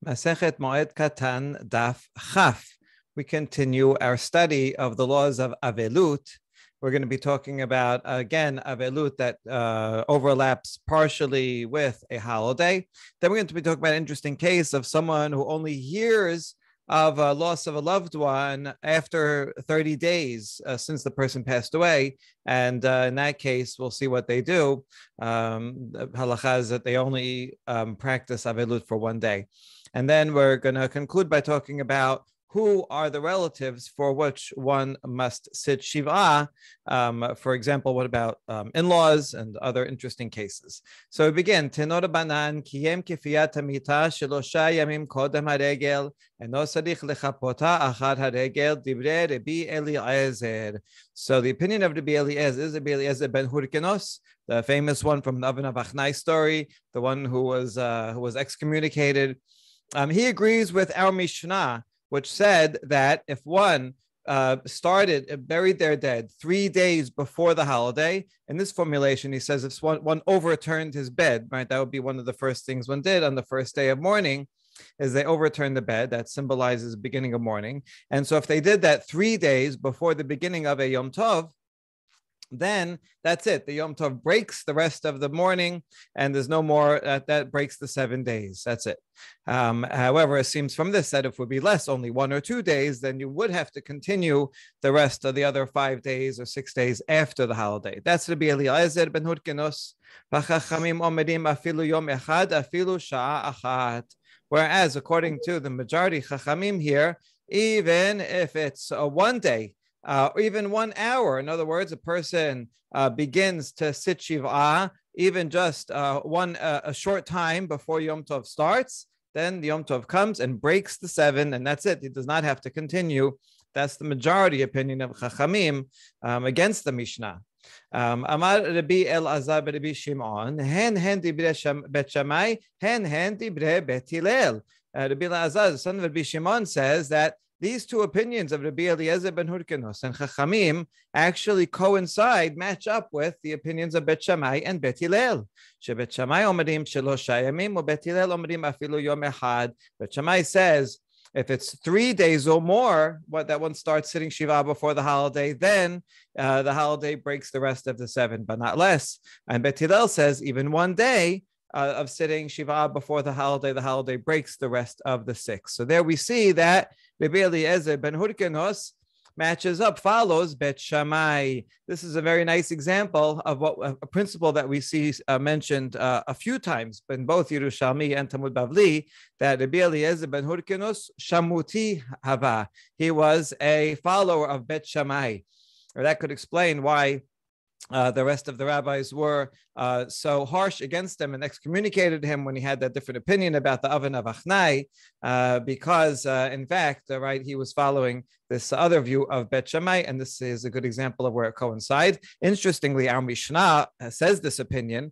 Masechet Moed Katan Daf Chaf. We continue our study of the laws of Avelut. We're going to be talking about, again, Avelut that overlaps partially with a holiday. Then we're going to be talking about an interesting case of someone who only hears of a loss of a loved one after 30 days since the person passed away. And in that case, we'll see what they do. The halacha is that they only practice Avelut for one day. And then we're going to conclude by talking about who are the relatives for which one must sit Shiv'ah. For example, what about in-laws and other interesting cases? So we begin. Tenor banan kiyem kifiyat hamita shelosha yamim kodem haregel eno tzarich lechapota achad haregel divrei Rabbi Eliezer. So the opinion of Rabbi Eliezer is Rabbi Eliezer ben Hurkenos, the famous one from the Oven of Achnai story, the one who was excommunicated. He agrees with our Mishnah, which said that if one buried their dead 3 days before the holiday, in this formulation, he says if one overturned his bed, right, that would be one of the first things one did on the first day of mourning, is they overturned the bed. That symbolizes the beginning of mourning. And so if they did that 3 days before the beginning of a Yom Tov, then that's it. The Yom Tov breaks the rest of the morning, and there's no more. That breaks the 7 days. That's it. However, it seems from this that if it would be less, only 1 or 2 days, then you would have to continue the rest of the other 5 days or 6 days after the holiday. That's Rabbi Eliezer ben Hurkenos. Whereas, according to the majority Chachamim here, even if it's a 1 day, or even 1 hour. In other words, a person begins to sit Shiv'ah even just a short time before Yom Tov starts. Then the Yom Tov comes and breaks the 7, and that's it. He does not have to continue. That's the majority opinion of Chachamim against the Mishnah. Amar Rabbi Elazar Rabbi Shimon, hen dibre Bet Shammai, hen dibre Bet Hillel. Rabbi Elazar, the son of Rabbi Shimon, says that these two opinions of Rabbi Eliezer ben Hurkenos and Chachamim actually coincide, match up with the opinions of Bet Shammai and Bet Hillel. Bet Shammai omrim shelosha yamim, or Bet Hillel omrim afilu yom echad. Bet Shammai says if it's 3 days or more, that one starts sitting Shiva before the holiday, then the holiday breaks the rest of the 7, but not less. And Bet Hillel says even 1 day of sitting Shiva before the holiday breaks the rest of the 6. So there we see that Rabbi Eliezer ben Hurkenos matches up, follows Bet Shammai. This is a very nice example of a principle that we see mentioned a few times in both Yerushalmi and Talmud Bavli, that Rabbi Eliezer ben Hurkenos shamuti hava. He was a follower of Bet Shammai. Or that could explain why the rest of the rabbis were so harsh against him and excommunicated him when he had that different opinion about the Oven of Achnai, because in fact, he was following this other view of Bet Shammai, and this is a good example of where it coincides. Interestingly, our Mishnah says this opinion,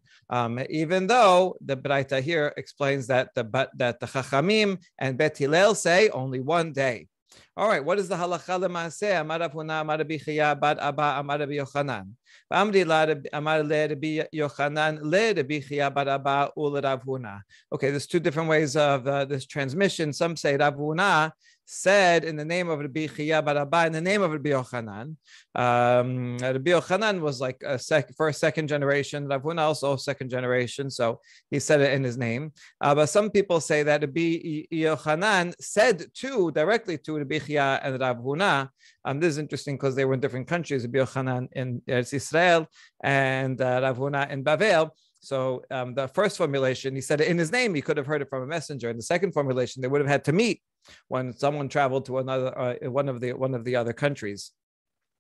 even though the Braita here explains that the Chachamim and Bet Hillel say only 1 day. All right, what is the halacha l'maaseh? Amar Rav Huna, Amar Rabbi Chiya, Bar Abba, Amar Rabbi Yochanan. Amri Amar le Rabbi Yochanan, le Rabbi Chiya, Bar Abba, ul Rav Huna. Okay, there's 2 different ways of this transmission. Some say Rav Huna said in the name of Rabbi Chiya bar Abba, in the name of Rabbi Yochanan. Rabbi Yochanan was like first, second generation. Rav Huna also 2nd generation, so he said it in his name. But some people say that Rabbi Yochanan said directly to Rabbi Chiya and Rav Huna. This is interesting because they were in different countries. Rabbi Yochanan in Eretz Israel and Rav Huna in Bavel. So the first formulation, he said it in his name. He could have heard it from a messenger. In the second formulation, they would have had to meet when someone traveled to another one of the other countries.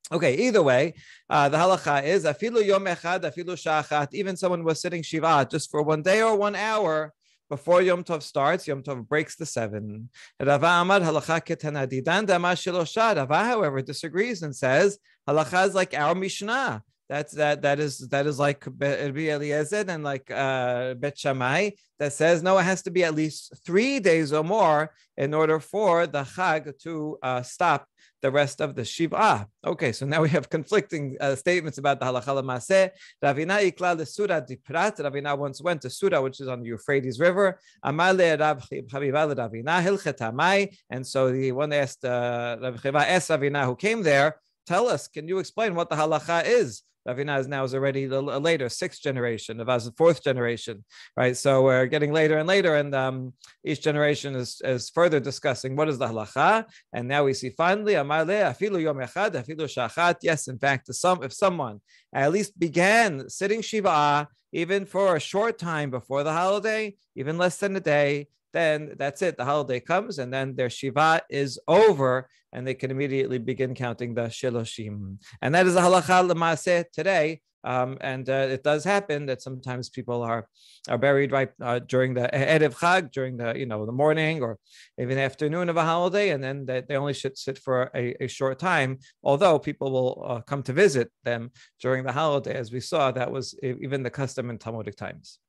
Okay, either way, the halacha is afilu yom echad, afilu sha'achat. Even someone was sitting shiva just for 1 day or 1 hour before Yom Tov starts. Yom Tov breaks the 7. Rava Amar halacha ketanadidan dama shelosha. Rava, however, disagrees and says halacha is like our Mishnah. That is like Rabbi Eliezer and like Bet Shammai that says no, it has to be at least 3 days or more in order for the Chag to stop the rest of the Shiv'ah. Okay, so now we have conflicting statements about the halacha l'maaseh. Ravina ikla l'sura diprat. Ravina once went to Sura, which is on the Euphrates River. Amar le'Rav Chaviva l'Ravina hilchet hamai. And so the one asked, Rav Chaviva asked Ravina who came there, tell us, can you explain what the halacha is? Ravina is now already later, sixth generation, Ravina's fourth generation, right? So we're getting later and later, and each generation is further discussing what is the halacha. And now we see finally, Amar le afilu yom echad, afilu shachat. Yes, in fact, if someone at least began sitting Shiva'ah, even for a short time before the holiday, even less than a day, then that's it. The holiday comes, and then their Shiva is over, and they can immediately begin counting the Shiloshim. And that is the halacha l'maaseh today. And it does happen that sometimes people are buried right during the Erev Chag, during the morning or even afternoon of a holiday, and then they only should sit for a short time. Although people will come to visit them during the holiday, as we saw, that was even the custom in Talmudic times.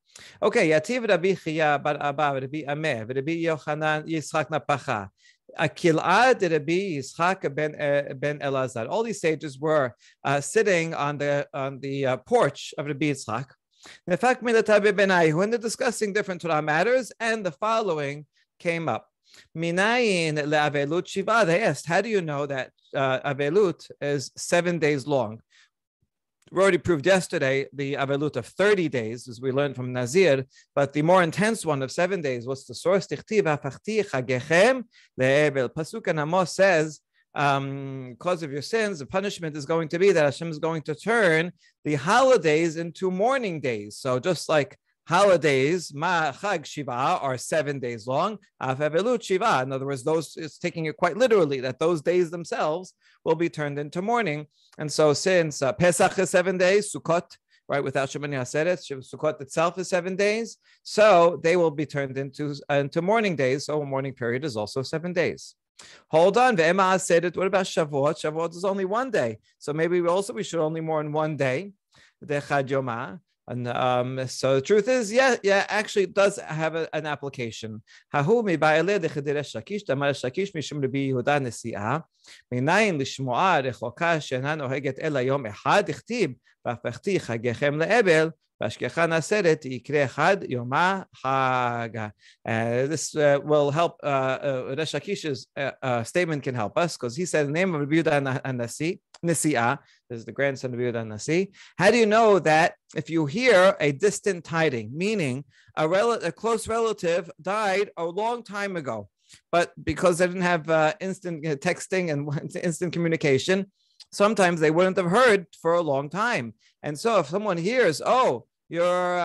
Okay, Yativ Rabbi Chiya bar Abba, Rabbi Ameh, Rabbi Yochanan Yitzchak Napacha, Akil'ad Rabbi Yitzchak ben Elazar. All these sages were sitting on the porch of Rabbi Yitzchak. When they're discussing different Torah matters, and the following came up. Minayin le'avelut shiva. They asked, how do you know that avelut is 7 days long? We already proved yesterday the avelut of 30 days, as we learned from Nazir, but the more intense one of 7 days, what's the source? Pasuk and Amos says, because of your sins, the punishment is going to be that Hashem is going to turn the holidays into mourning days. So just like holidays, Chag Shiva, are 7 days long. Avelut Shiva, in other words, it's taking it quite literally that those days themselves will be turned into mourning. And so, since Pesach is 7 days, Sukkot, right, without Shemini Aseret, Sukkot itself is 7 days, so they will be turned into mourning days. So, a mourning period is also 7 days. Hold on, Ve'ema Aseret. What about Shavuot? Shavuot is only 1 day, so maybe we should only mourn 1 day. Dechad Yoma. And so the truth is, actually it does have an application. Hahu mi'ba'eleh dechedereh shakish, damar shakish mishum Rabbi Yehuda nesi'ah, minayin lishmo'a rechoka she'ena noheget ela yom echad, dichtib, v'afachti chagechem le'ebel, v'ashkecha naseret yikre chad yoma chag. This will help, Resh Lakish's statement can help us, because he said the name of Rabbi Yehuda Nesi'ah, this is the grandson of Yehuda Nasi. How do you know that if you hear a distant tiding, meaning a close relative died a long time ago, but because they didn't have instant texting and instant communication, sometimes they wouldn't have heard for a long time. And so if someone hears, oh, your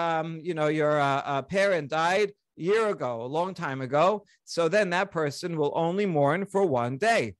parent died a year ago, a long time ago, so then that person will only mourn for 1 day.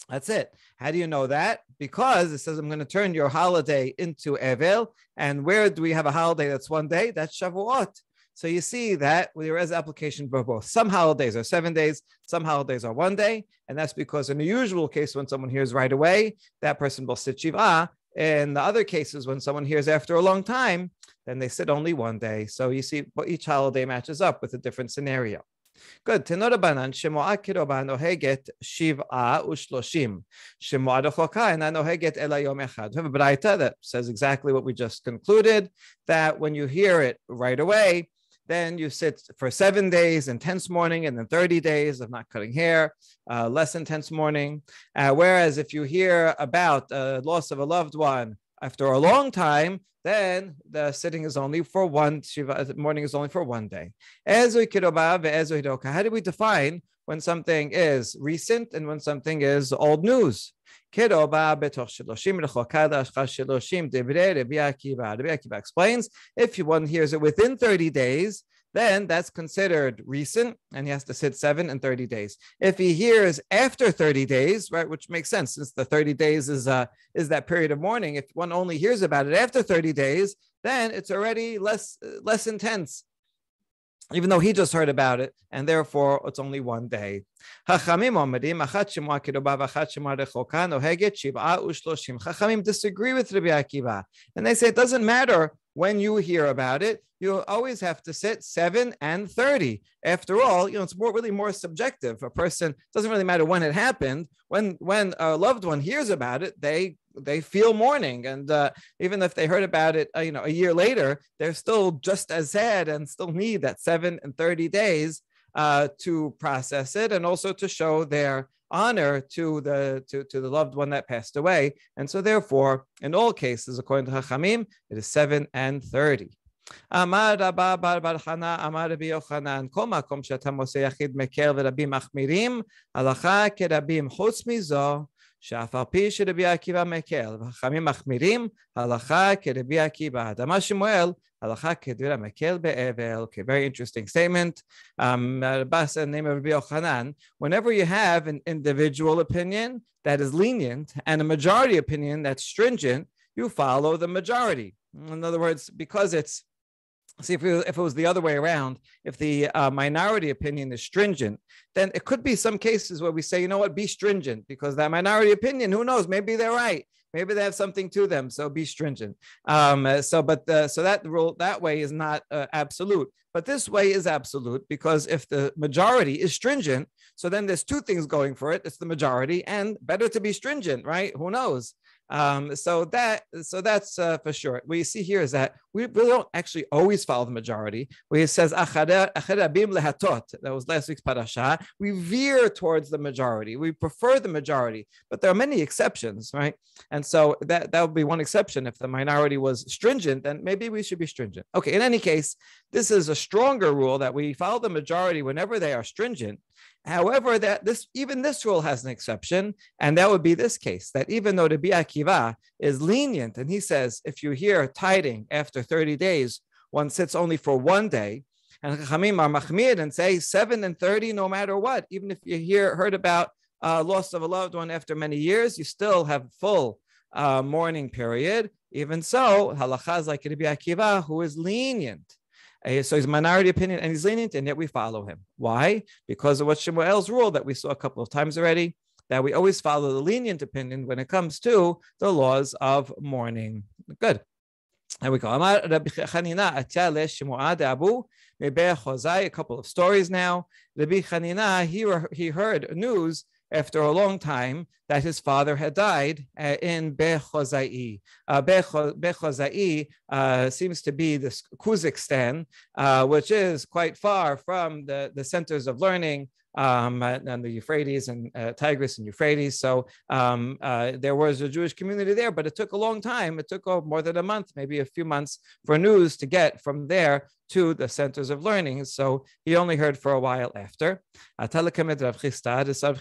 That's it. How do you know that? Because it says, I'm going to turn your holiday into Evel. And where do we have a holiday that's 1 day? That's Shavuot. So you see that there is application for both. Some holidays are 7 days, some holidays are 1 day. And that's because in the usual case, when someone hears right away, that person will sit Shiv'ah. In the other cases, when someone hears after a long time, then they sit only 1 day. So you see, each holiday matches up with a different scenario. Good. Tenorabanan shemoa kiroba noheget shiv'a ushloshim. Shemoa dechoka ena noheget ela yom echad. We have a braita that says exactly what we just concluded, that when you hear it right away, then you sit for 7 days, intense mourning, and then 30 days of not cutting hair, less intense mourning. Whereas if you hear about loss of a loved one after a long time, then the sitting is only for mourning is only for 1 day. How do we define when something is recent and when something is old news? Rabbi Akiva explains, if one hears it within 30 days, then that's considered recent, and he has to sit 7 and 30 days. If he hears after 30 days, right, which makes sense since the 30 days is that period of mourning. If one only hears about it after 30 days, then it's already less intense, even though he just heard about it, and therefore it's only 1 day. Chachamim disagree with Rabbi Akiva, and they say it doesn't matter when you hear about it, you always have to sit 7 and 30. After all, it's really more subjective. A person, doesn't really matter when it happened. When a loved one hears about it, they feel mourning, and even if they heard about it, a year later, they're still just as sad and still need that 7 and 30 days to process it, and also to show their honor to the loved one that passed away. And so therefore, in all cases, according to Chachamim, it is 7 and 30. אמר רבא בר בר חנא אמר רבי יוחנן כל מקום שאתה מוצא יחיד מקל ורבים מחמירים הלכה כרבים חוץ מזו שאף על פי שרבי עקיבא מקל וחכמים מחמירים הלכה כרבי עקיבא דמה שמואל הלכה כדברי המקל באבל. Okay, very interesting statement. Rabba said in the name of Rabbi Yochanan, whenever you have an individual opinion that is lenient and a majority opinion that's stringent, you follow the majority. In other words, because it's, see, if it was the other way around, if the minority opinion is stringent, then it could be some cases where we say, you know what, be stringent, because that minority opinion, who knows, maybe they're right. Maybe they have something to them, so be stringent. So that rule that way is not absolute, but this way is absolute, because if the majority is stringent, so then there's two things going for it. It's the majority, and better to be stringent, right? Who knows? So that's for sure. What you see here is that we really don't actually always follow the majority. Where it says that was last week's parasha. We veer towards the majority. We prefer the majority, but there are many exceptions, right? And so that would be one exception. If the minority was stringent, then maybe we should be stringent. Okay. In any case, this is a stronger rule that we follow the majority whenever they are stringent. However, even this rule has an exception, and that would be this case, that even though Rabbi Akiva is lenient, and he says, if you hear tiding after 30 days, one sits only for 1 day, and Chachamim are machmir and say 7 and 30 no matter what. Even if you heard about loss of a loved one after many years, you still have full mourning period. Even so, halacha is like Rabbi Akiva, who is lenient. So he's a minority opinion and he's lenient, and yet we follow him. Why? Because of what Shemuel's rule that we saw a couple of times already, that we always follow the lenient opinion when it comes to the laws of mourning. Good. There we go. A couple of stories now. Rabbi Chanina, he heard news after a long time that his father had died in Bechozai. Bechozai seems to be this Kazakhstan, which is quite far from the centers of learning and the Euphrates and Tigris and Euphrates. So there was a Jewish community there, but it took a long time. It took more than a month, maybe a few months, for news to get from there to the centers of learning. So he only heard for a while after. The Rav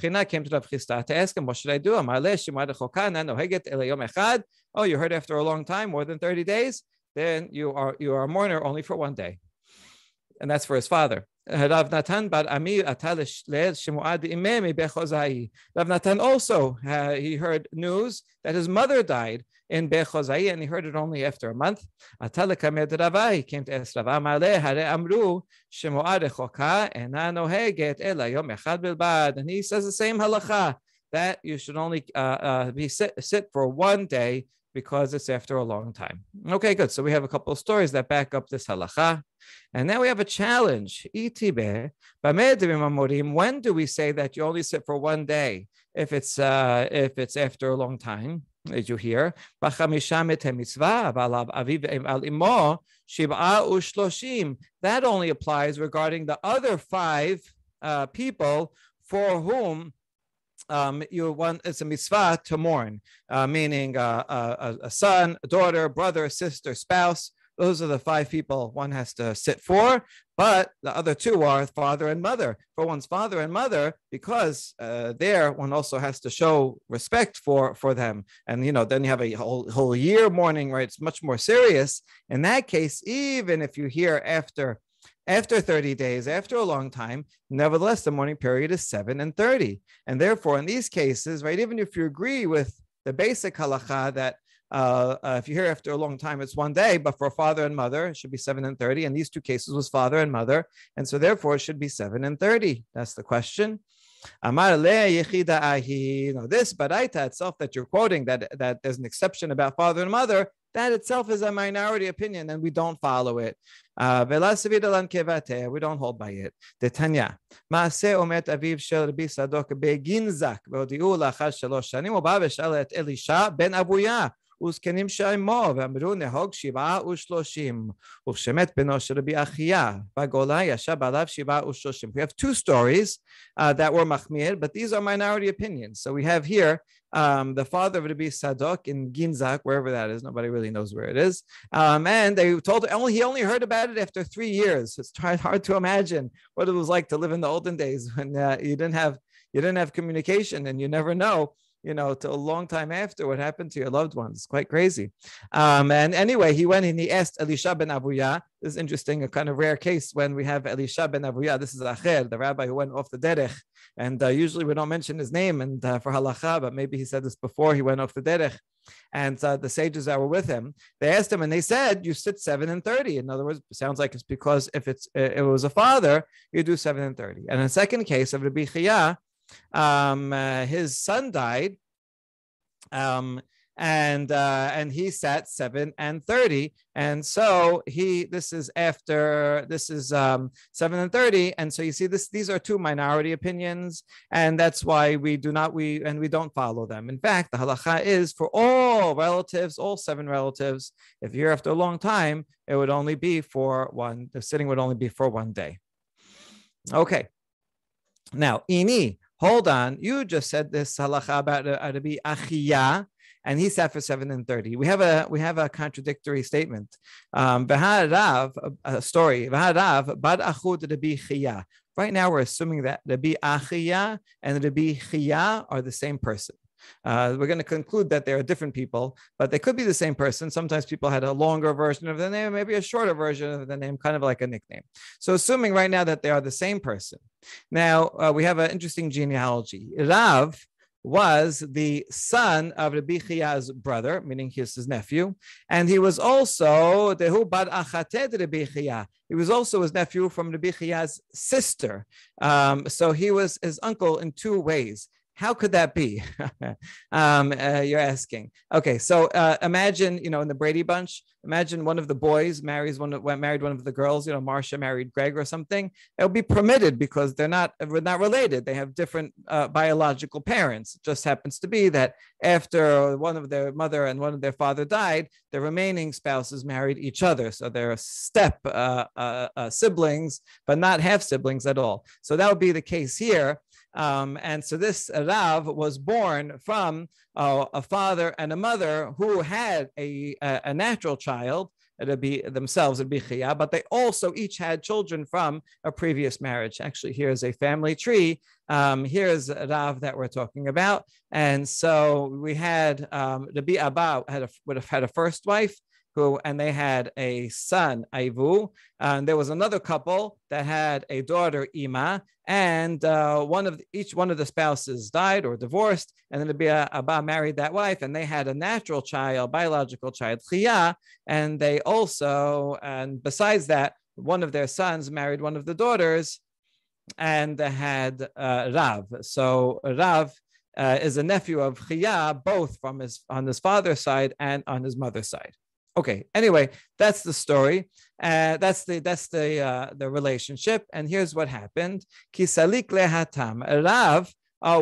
China came to Rav Chisda to ask him, what should I do? Oh, you heard after a long time, more than 30 days? Then you are a mourner only for 1 day. And that's for his father. Rav Natan bar Ami Rav Natan also, he heard news that his mother died in Bechozai, and he heard it only after a month. He came to ask Rava, and he says the same halacha, that you should only sit for 1 day, because it's after a long time. Okay, good. So we have a couple of stories that back up this halacha. And now we have a challenge. When do we say that you only sit for 1 day if it's after a long time? Did you hear? That only applies regarding the other 5 people for whom it's a mitzvah to mourn, meaning a son, a daughter, brother, sister, spouse. Those are the 5 people one has to sit for, but the other 2 are father and mother. For one's father and mother, because there one also has to show respect for them. And, then you have a whole year mourning, right? It's much more serious. In that case, even if you hear after 30 days, after a long time, nevertheless, the mourning period is 7 and 30. And therefore, in these cases, right, even if you agree with the basic halacha that if you hear after a long time, it's 1 day, but for father and mother, it should be 7 and 30. And these 2 cases was father and mother. And so therefore, it should be 7 and 30. That's the question. Amar le yechida ahi. This baraita itself that you're quoting, that there's an exception about father and mother, that itself is a minority opinion, and we don't follow it. We don't hold by it. Detanya. מעשה omet aviv shel Rabbi Sadok beginzak והודיעו לאחר 3 שנים, הוא בא ושאל את אלישע בן אבויה וזקנים שעמו, ואמרו נהוג 7 ו30. וכשמת בנו של רבי אחיה בגולה ישב עליו 7 ו30. We have two stories that were machmir, but these are minority opinions. So we have here the father of Rabbi Sadok in Ginzak, wherever that is. Nobody really knows where it is. And they told he only heard about it after 3 years. It's hard to imagine what it was like to live in the olden days when you didn't have communication, and you never know, till a long time after what happened to your loved ones. It's quite crazy. And anyway, he went and he asked Elisha ben Avuya. This is interesting, a kind of rare case when we have Elisha ben Avuya. This is Acher, the rabbi who went off the derech. And usually we don't mention his name and for halacha, but maybe he said this before he went off the derech. And the sages that were with him, they asked him and they said, you sit 7 and 30. In other words, it sounds like it's because if it was a father, you do 7 and 30. And in the second case of Rabbi Chia, his son died, and he sat 7 and 30, and so this is 7 and 30, and so you see these are two minority opinions, and that's why we don't follow them. In fact, the halacha is for all relatives, all 7 relatives, if you're here after a long time, it would only be the sitting would only be for 1 day. Okay. Now, Ini, hold on. You just said this halacha about Rabbi Achia, and he sat for 7 and 30. We have a contradictory statement. V'harav, a story. V'harav bad achud Rabbi Chia. Right now, we're assuming that Rabbi Achia and Rabbi Chia are the same person. We're going to conclude that they are different people, but they could be the same person. Sometimes people had a longer version of the name, maybe a shorter version of the name, kind of like a nickname. So assuming right now that they are the same person. Now, we have an interesting genealogy. Rav was the son of Rabbi Chia's brother, meaning he's his nephew, and he was also Dehu bar Achated Rabbi Chia. He was also his nephew from Rabbi Chia's sister. So he was his uncle in 2 ways. How could that be? You're asking. Okay, so imagine, in the Brady Bunch, imagine one of the boys married one of the girls. Marcia married Greg or something. It would be permitted because they're not related. They have different biological parents. It just happens to be that after one of their mother and one of their father died, the remaining spouses married each other. So they're step siblings, but not half siblings at all. So that would be the case here. And so this Rav was born from a father and a mother who had a natural child, themselves, Rabbi Chia, but they also each had children from a previous marriage. Actually, here's a family tree. Here's Rav that we're talking about. And so we had Rabbi Abba would have had a first wife, and they had a son, Aivu, and there was another couple that had a daughter, Ima, and each one of the spouses died or divorced, and then Rabbi Abba married that wife, and they had a natural child, biological child, Chia, and besides that, one of their sons married one of the daughters, and they had Rav. So Rav is a nephew of Chia, both on his father's side and on his mother's side. Okay. Anyway, that's the story. That's the relationship. And here's what happened. Kisalik lehatam. Rav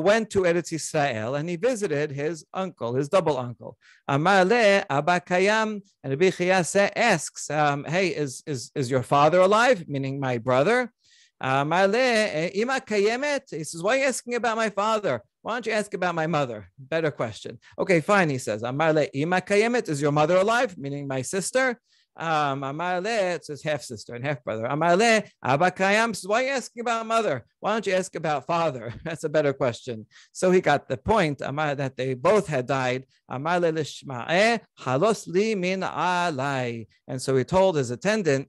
went to Eretz Israel and he visited his uncle, his double uncle. Amar le Abba Kayam, and Rabbi Chia asks, "Hey, is your father alive?" Meaning my brother. Amar le Ima Kayemet. He says, "Why are you asking about my father? Why don't you ask about my mother?" Better question. Okay, fine, he says. Amar le Ima Kayemet, is your mother alive? Meaning my sister. Amar le, it says half sister and half brother. Amar le Abba Kayam says, why are you asking about mother? Why don't you ask about father? That's a better question. So he got the point, that they both had died. Amar le lishma'eh halos li min alai. And so he told his attendant,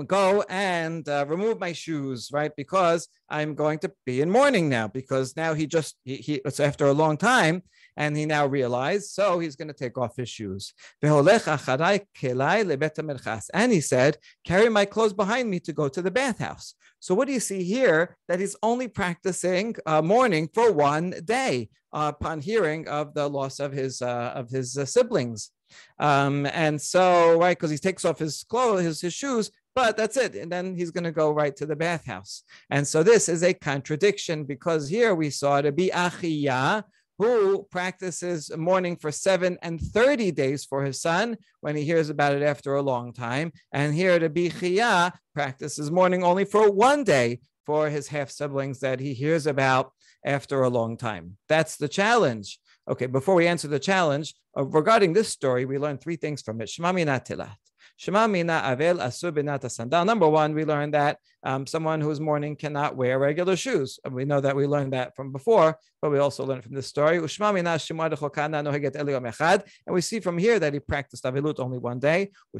go and remove my shoes, right? Because I'm going to be in mourning now, because now it's after a long time, and he now realized, so he's going to take off his shoes. And he said, carry my clothes behind me to go to the bathhouse. So what do you see here? That he's only practicing mourning for 1 day upon hearing of the loss of his siblings. And so, right, because he takes off his clothes, his shoes, but that's it. And then he's going to go right to the bathhouse. And so this is a contradiction because here we saw to be Achiyah, who practices mourning for 7 and 30 days for his son when he hears about it after a long time. And here to be Chiyah practices mourning only for 1 day for his half siblings that he hears about after a long time. That's the challenge. Okay, before we answer the challenge, regarding this story, we learned 3 things from it. Shema mina tilat. Shema mina avel asur binata sandal. Number 1, we learned that someone who's mourning cannot wear regular shoes. And we know that we learned that from before, but we also learned from this story. And we see from here that he practiced avilut only 1 day. We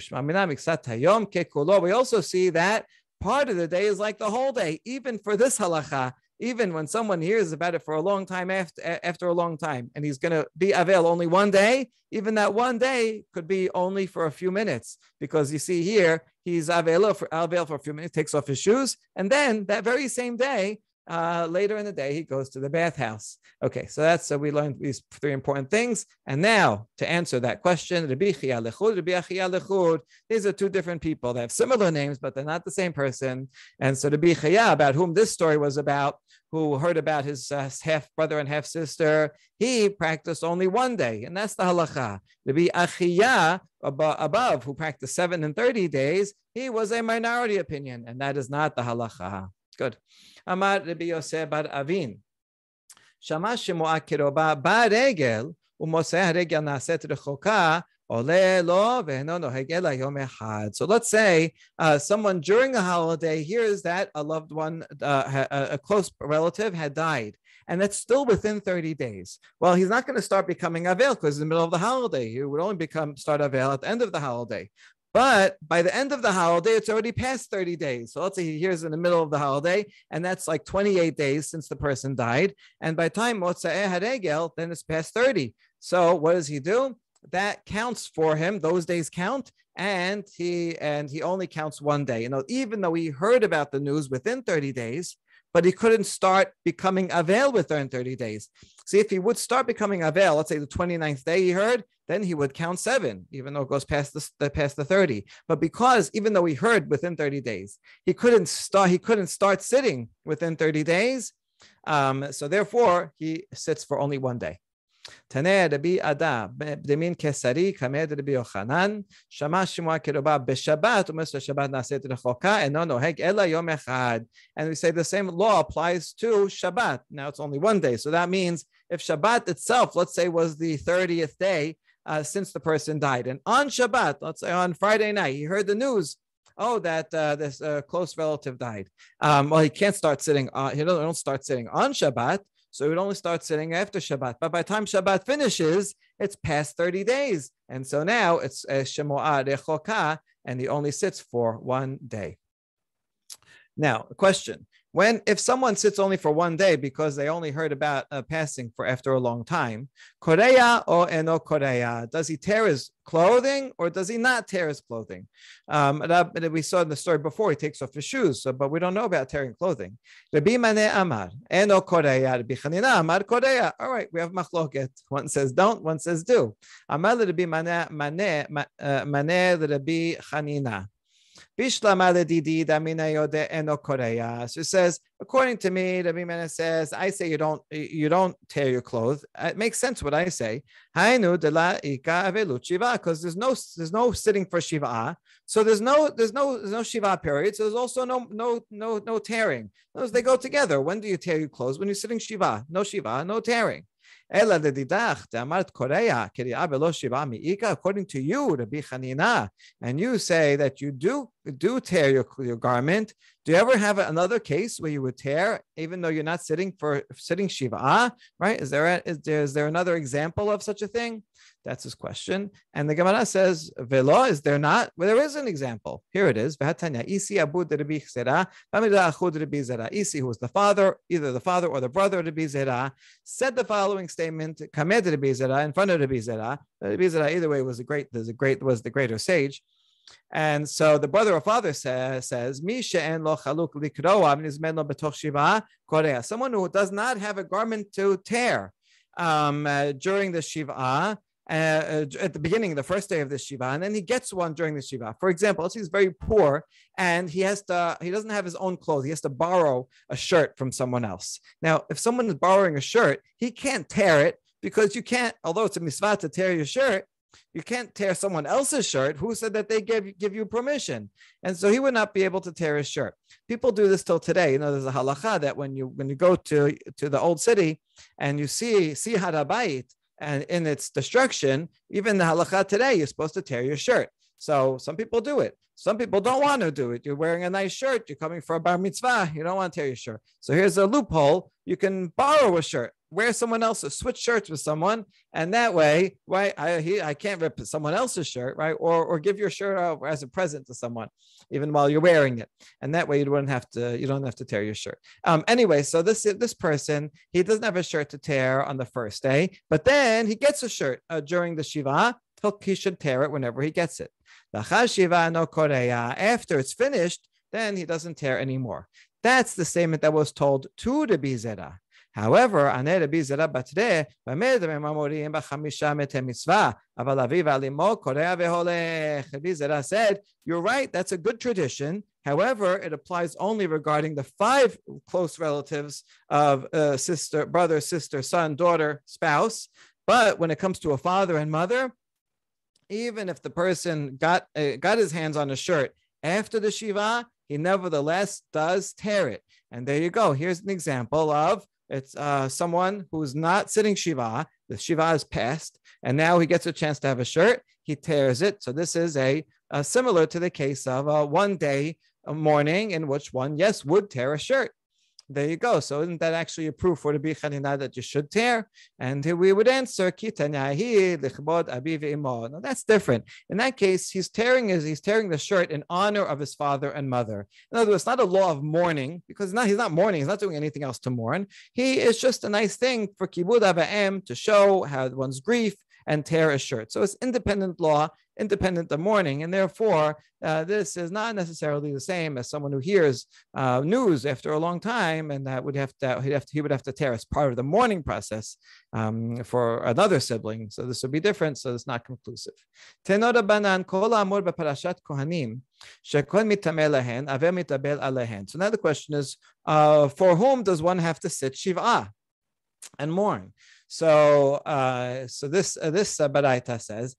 also see that part of the day is like the whole day, even for this halacha. Even when someone hears about it for a long time after a long time, and he's going to be avel only 1 day, even that 1 day could be only for a few minutes, because you see here, he's avel for a few minutes, takes off his shoes, and then that very same day, later in the day, he goes to the bathhouse. Okay, so we learned these 3 important things. And now to answer that question, these are 2 different people. They have similar names, but they're not the same person. And so Rabbi Chaya, about whom this story was about, who heard about his half brother and half sister, he practiced only 1 day, and that's the halacha. Rabbi Achiyah above, who practiced 7 and 30 days, he was a minority opinion, and that is not the halacha. Good. Amar Rabbi Yosef bar Avin. Shama Shemua Kiroba bar regel umoseh regel naset rechoka ole lo ve'eno noheg ela yom echad. So let's say someone during a holiday hears that a loved one, a close relative, had died, and that's still within 30 days. Well, he's not going to start becoming avel because in the middle of the holiday. He would only start avel at the end of the holiday. But by the end of the holiday, it's already past 30 days. So let's say he hears in the middle of the holiday, and that's like 28 days since the person died. And by the time Motza'eh Haregel, then it's past 30. So what does he do? That counts for him. Those days count, and he only counts 1 day. Even though he heard about the news within 30 days, but he couldn't start becoming avel within 30 days. See, if he would start becoming avel, let's say the 29th day he heard, then he would count 7, even though it goes past the 30. But because even though he heard within 30 days, he couldn't start sitting within 30 days. So therefore, he sits for only 1 day. Taneh Rabbi Ada b'demin kesari kamed Rabbi Yochanan shama shemua kiroba b'Shabbat u'mes Shabbat naset rechoka eno noheg ela yom echad. And we say the same law applies to Shabbat. Now it's only 1 day, so that means if Shabbat itself, let's say, was the 30th day since the person died, and on Shabbat, let's say on Friday night, he heard the news, that this close relative died. Well, he can't start sitting. He don't start sitting on Shabbat. So he would only start sitting after Shabbat. But by the time Shabbat finishes, it's past 30 days. And so now it's Shemuah Rechoka, and he only sits for 1 day. Now, a question. If someone sits only for 1 day because they only heard about passing for after a long time, koreya or eno koreya, does he tear his clothing or does he not tear his clothing? We saw in the story before, he takes off his shoes, but we don't know about tearing clothing. Rabbi Mane Amar, eno koreya, Rabbi Chanina Amar koreya. All right, we have machloket. One says don't, one says do. Amar Rabbi Mane Rabbi Chanina. So it says, according to me, Rabbi Mena says, I say you don't tear your clothes. It makes sense what I say. Because there's no sitting for shiva. So there's no shiva period. So there's also no tearing. Those, they go together. When do you tear your clothes? When you're sitting shiva, no tearing. According to you, Rabbi Chanina, and you say that you do tear your garment. Do you ever have another case where you would tear, even though you're not sitting shiva? Right? Is there another example of such a thing? That's his question. And the Gemara says, "Velo, is there not?" Well, there is an example. Here it is. Isi, who was the father, either the father or the brother of Rabbi Zera, said the following statement: "Kamed Rabbi Zera," in front of Rabbi Zera. Rabbi Zera, either way, was the greater sage. And so the brother or father says, someone who does not have a garment to tear during the Shiva, at the beginning, the first day of the Shiva, and then he gets one during the Shiva. For example, let's say he's very poor and he doesn't have his own clothes. He has to borrow a shirt from someone else. Now, if someone is borrowing a shirt, he can't tear it because you can't, although it's a mitzvah to tear your shirt, you can't tear someone else's shirt. Who said that they give you permission? And so he would not be able to tear his shirt. People do this till today. There's a halacha that when you go to the old city and you see Harabayit and in its destruction, even the halacha today, you're supposed to tear your shirt. So some people do it. Some people don't want to do it. You're wearing a nice shirt. You're coming for a bar mitzvah. You don't want to tear your shirt. So here's a loophole. You can borrow a shirt, wear someone else's, switch shirts with someone, and that way, right? I can't rip someone else's shirt, right? Or give your shirt out as a present to someone, even while you're wearing it, and that way you don't have to tear your shirt. Anyway, so this person, he doesn't have a shirt to tear on the first day, but then he gets a shirt during the Shiva. He should tear it whenever he gets it. After it's finished, then he doesn't tear anymore. That's the statement that was told to the Bizera. However, Rabbi Zera said, you're right, that's a good tradition. However, it applies only regarding the 5 close relatives of sister, brother, sister, son, daughter, spouse. But when it comes to a father and mother, even if the person got his hands on a shirt after the Shiva, he nevertheless does tear it. And there you go. Here's an example of it's someone who's not sitting Shiva. The Shiva is passed, and now he gets a chance to have a shirt. He tears it. So this is a similar to the case of a one-day mourning in which one, yes, would tear a shirt. There you go. So isn't that actually a proof for the Bichanina that you should tear? And we would answer, no, that's different. In that case, he's tearing the shirt in honor of his father and mother. In other words, it's not a law of mourning, because he's not mourning. He's not doing anything else to mourn. He is just a nice thing for kibud ava'em, to show how one's grief and tear a shirt. So it's independent law, independent of mourning, and therefore this is not necessarily the same as someone who hears news after a long time, and that he would have to tear as part of the mourning process for another sibling. So this would be different. So it's not conclusive. Tenora banan kol amor b'parashat kohanim shekol mitameh lehen aver mitabel alehen. So now the question is, for whom does one have to sit shiv'ah and mourn? So this Baraita says,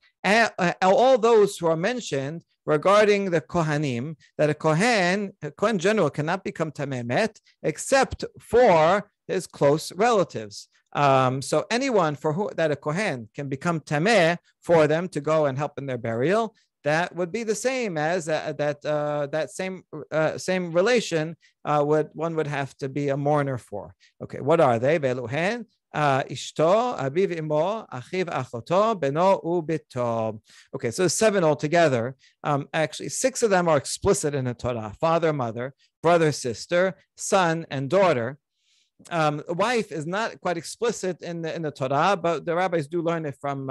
all those who are mentioned regarding the Kohanim, that a Kohen general cannot become Tamemet except for his close relatives. So anyone for who that a Kohen can become Tameh for them to go and help in their burial, that would be the same as that same relation one would have to be a mourner for. Okay, what are they? Veluhen Ishto, Aviv Imo, Achiv Achoto, Beno Ubito. Okay, so 7 altogether. Actually, 6 of them are explicit in the Torah: father, mother, brother, sister, son, and daughter. Wife is not quite explicit in the Torah, but the rabbis do learn it from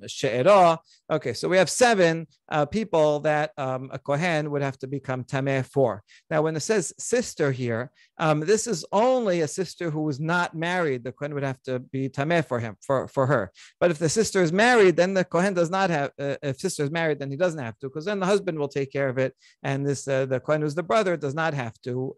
She'erah. Okay, so we have 7 people that a Kohen would have to become Tameh for. Now, when it says sister here, this is only a sister who was not married. The Kohen would have to be Tameh for her. But if the sister is married, then the Kohen does not have. If sister is married, then he doesn't have to, because then the husband will take care of it, and the Kohen who's the brother does not have to.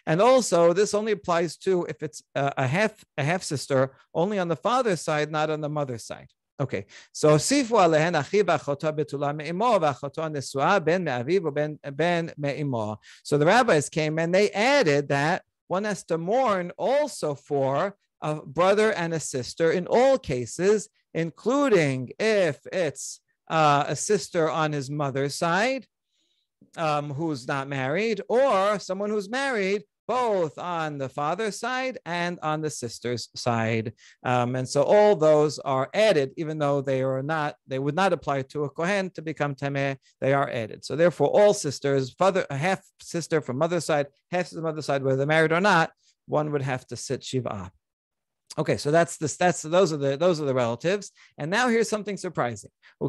And also, this only applies to if it's a half sister, only on the father's side, not on the mother's side. Okay, so sifu alehen achiv achota betula me'imo v'achota nesua ben me'aviv ben me'imo. So the rabbis came and they added that one has to mourn also for a brother and a sister in all cases, including if it's a sister on his mother's side who's not married, or someone who's married, both on the father's side and on the sister's side. And so all those are added, even though they would not apply to a Kohen to become Tameh, they are added. So therefore, all sisters, half sister from mother's side, half sister from mother's side, whether they're married or not, one would have to sit Shiv'ah. Okay, so those are the relatives. And now here's something surprising. Rabbi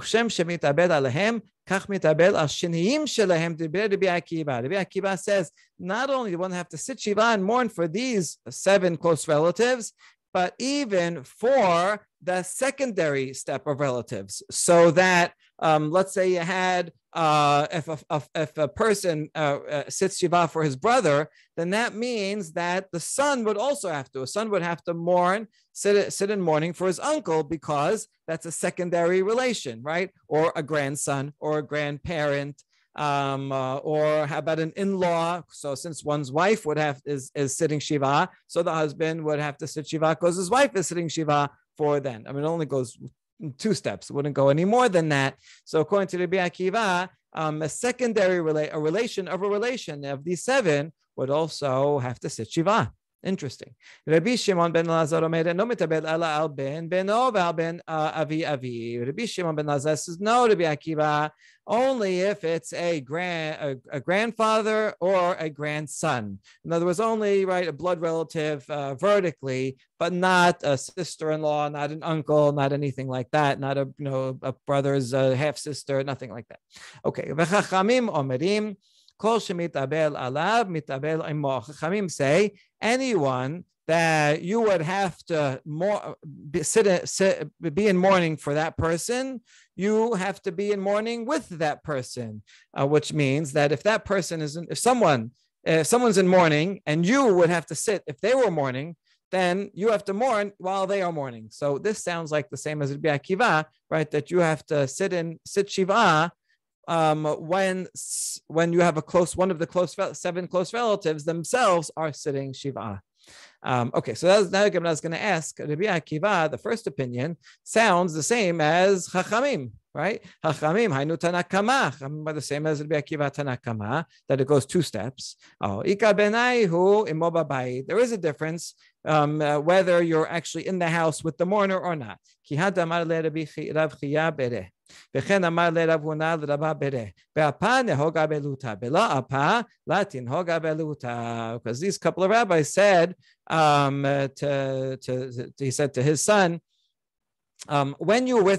Akiva says, not only do one have to sit Shiva and mourn for these 7 close relatives, but even for the secondary step of relatives, so that let's say you had if a person sits shiva for his brother, then that means that the son would also have to. A son would have to mourn, sit in mourning for his uncle, because that's a secondary relation, right? Or a grandson or a grandparent. Or how about an in-law? So since one's wife is sitting shiva, so the husband would have to sit shiva because his wife is sitting shiva for then. I mean, it only goes 2 steps. It wouldn't go any more than that. So according to Rabbi Akiva, a secondary relation of these 7 would also have to sit shiva. Interesting. Rabbi Shimon ben Lazar made no mitabel ala al ben beno val ben avi avi. Rabbi Shimon ben Lazar says no, Rabbi Akiva, only if it's a grandfather or a grandson. In other words, only a blood relative vertically, but not a sister-in-law, not an uncle, not anything like that, not a brother's half sister, nothing like that. Okay. V'chachamim omerim. Chachamim say anyone that you would have to be in mourning for that person, you have to be in mourning with that person, which means that if that person if someone's in mourning and you would have to sit if they were mourning, then you have to mourn while they are mourning. So this sounds like the same as Rabbi Akiva, right? That you have to sit shiva when you have one of the 7 close relatives themselves are sitting shiva. Okay, so now Gemara is going to ask Rabbi Akiva. The first opinion sounds the same as Chachamim, right? Chachamim hainu tanakama. Chachamim are the same as Rabbi Akiva tanakama, that it goes 2 steps. Oh, ika benaihu imoba bayit. There is a difference whether you're actually in the house with the mourner or not. Ki hadamar le Rabbi Rav Chiya bereh. וכן אמר לרב הונא לרבה ברה, באפה נהוגה בלותה, בלא אפה לה תנהוגה בלותה. Because these couple of rabbis said, he said to his son, when you're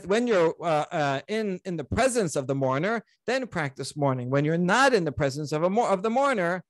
in the presence of the mourner, then practice mourning. When you're not in the presence of the mourner,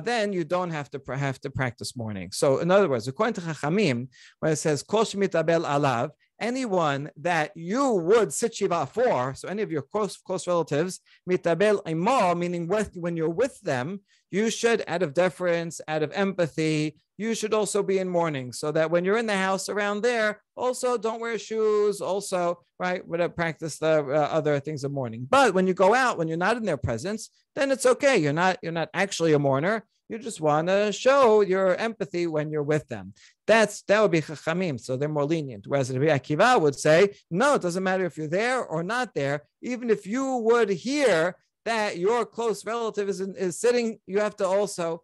then you don't have to practice mourning. So in other words, according to Chachamim, when it says kol shemitabel alav, anyone that you would sit shiva for, so any of your close relatives, mitabel imo, meaning when you're with them, you should, out of deference, out of empathy, you should also be in mourning, so that when you're in the house around there, also don't wear shoes, also, right, practice the other things of mourning. But when you go out, when you're not in their presence, then it's okay. You're not actually a mourner. You just want to show your empathy when you're with them. That would be Chachamim, so they're more lenient. Whereas Rabbi Akiva would say, no, it doesn't matter if you're there or not there. Even if you would hear that your close relative is sitting, you have to also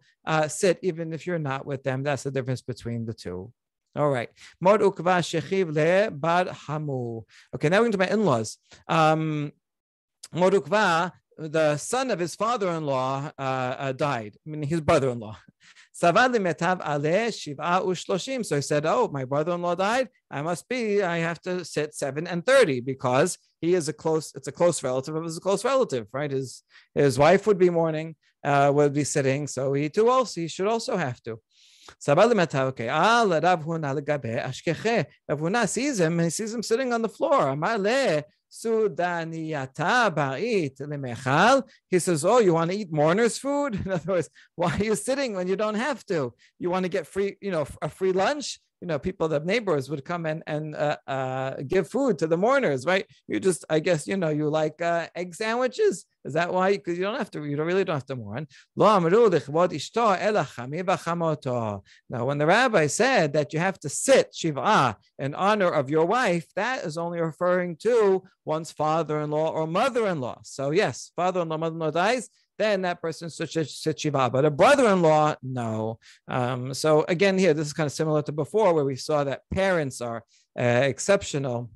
sit, even if you're not with them. That's the difference between the two. All right. Mod ukva shechiv le bar hamu. Okay, now we're into my in-laws. Mod ukva, the son of his father-in-law died, meaning his brother-in-law. So he said, oh, my brother-in-law died. I have to sit 7 and 30 because it's a close relative of his close relative, right? His wife would be mourning, would be sitting. So he should also have to. Rav Huna sees him, and he sees him sitting on the floor. He says, oh, you want to eat mourner's food? In other words, why are you sitting when you don't have to? You want to get free, a free lunch? The neighbors would come and give food to the mourners, right? I guess, you like egg sandwiches. Is that why? Because you really don't have to mourn. Now, when the rabbi said that you have to sit shiva in honor of your wife, that is only referring to one's father-in-law or mother-in-law. So yes, father-in-law, mother-in-law dies, then that person should sit shiva. But a brother-in-law, no. So again, here, this is kind of similar to before, where we saw that parents are exceptional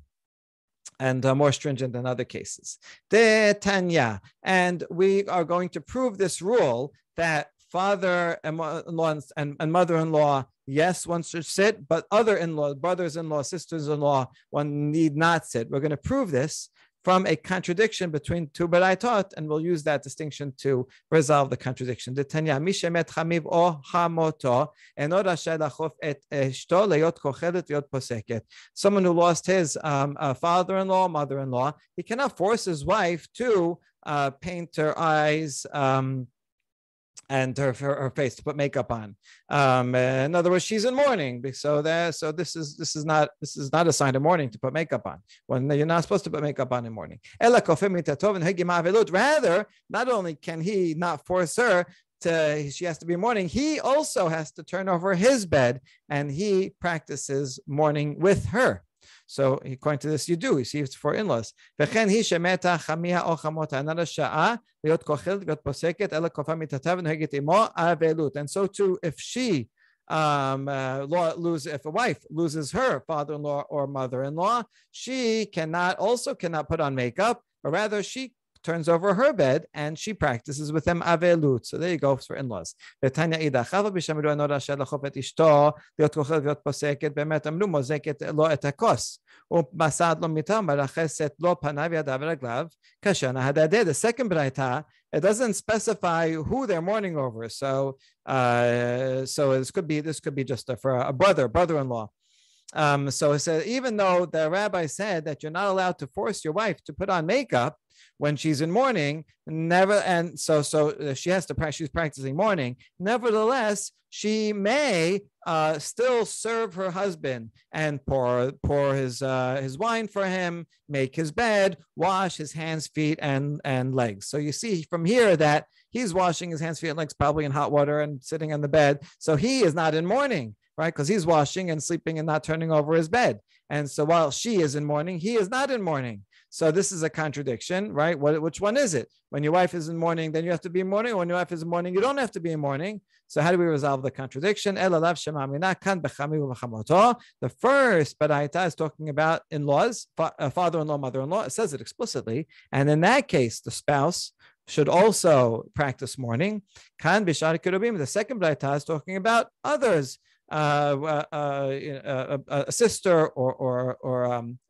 and more stringent than other cases. De Tanya, and we are going to prove this rule that father-in-law and mother-in-law, yes, one should sit, but other in-laws, brothers-in-law, sisters-in-law, one need not sit. We're going to prove this from a contradiction between two baraitot, and we'll use that distinction to resolve the contradiction. Detanya, mishemet chamiv o hamoto, eno rashay lachov et eshto leyot kochelet v'yot poseket. Someone who lost his father-in-law, mother-in-law, he cannot force his wife to paint her eyes and her face, to put makeup on. In other words, she's in mourning. So this is not a sign of mourning to put makeup on. When you're not supposed to put makeup on in mourning. Rather, not only can he not force her she has to be mourning, he also has to turn over his bed and he practices mourning with her. So according to this, you do. You see, it's for in-laws. And so too, if she if a wife loses her father-in-law or mother-in-law, she cannot put on makeup, or rather she turns over her bed and she practices with them avelut. So there you go for in-laws. The second braita, it doesn't specify who they're mourning over. So this could be just for a brother-in-law. So it says, even though the rabbi said that you're not allowed to force your wife to put on makeup when she's in mourning, so she has to practice. She's practicing mourning. Nevertheless, she may still serve her husband and pour his wine for him, make his bed, wash his hands, feet, and legs. So you see from here that he's washing his hands, feet, and legs probably in hot water and sitting on the bed. So he is not in mourning, right? Because he's washing and sleeping and not turning over his bed. And so while she is in mourning, he is not in mourning. So this is a contradiction, right? Which one is it? When your wife is in mourning, then you have to be in mourning. Or when your wife is in mourning, you don't have to be in mourning. So how do we resolve the contradiction? The first baraita is talking about in-laws, father-in-law, mother-in-law. It says it explicitly. And in that case, the spouse should also practice mourning. The second baraita is talking about others. A sister or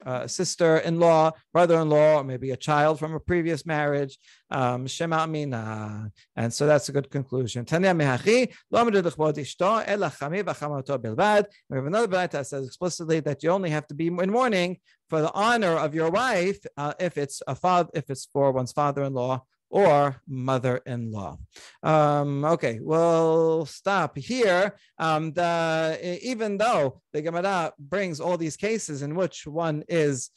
a sister-in-law, brother-in-law, or maybe a child from a previous marriage. Shema Amina. And so that's a good conclusion. We have another baraita that says explicitly that you only have to be in mourning for the honor of your wife if it's for one's father-in-law or mother-in-law. Okay, we'll stop here. Even though the Gemara brings all these cases in which one is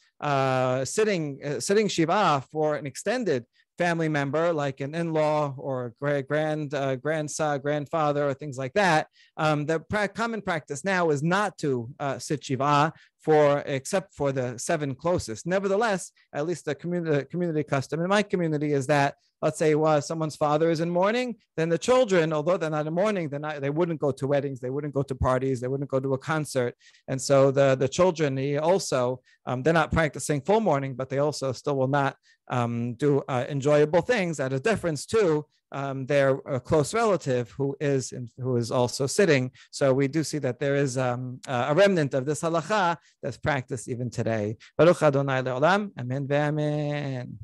sitting shiva for an extended family member, like an in-law or grandson, grandfather, or things like that, the common practice now is not to sit shiva except for the 7 closest. Nevertheless, at least the community custom in my community is that, let's say someone's father is in mourning, then the children, although they're not in mourning, they wouldn't go to weddings, they wouldn't go to parties, they wouldn't go to a concert. And so the children, they're not practicing full mourning, but they also still will not do enjoyable things out of deference to their close relative who is also sitting. So we do see that there is a remnant of this halacha that's practiced even today. Baruch Adonai le'olam. Amen ve'amen.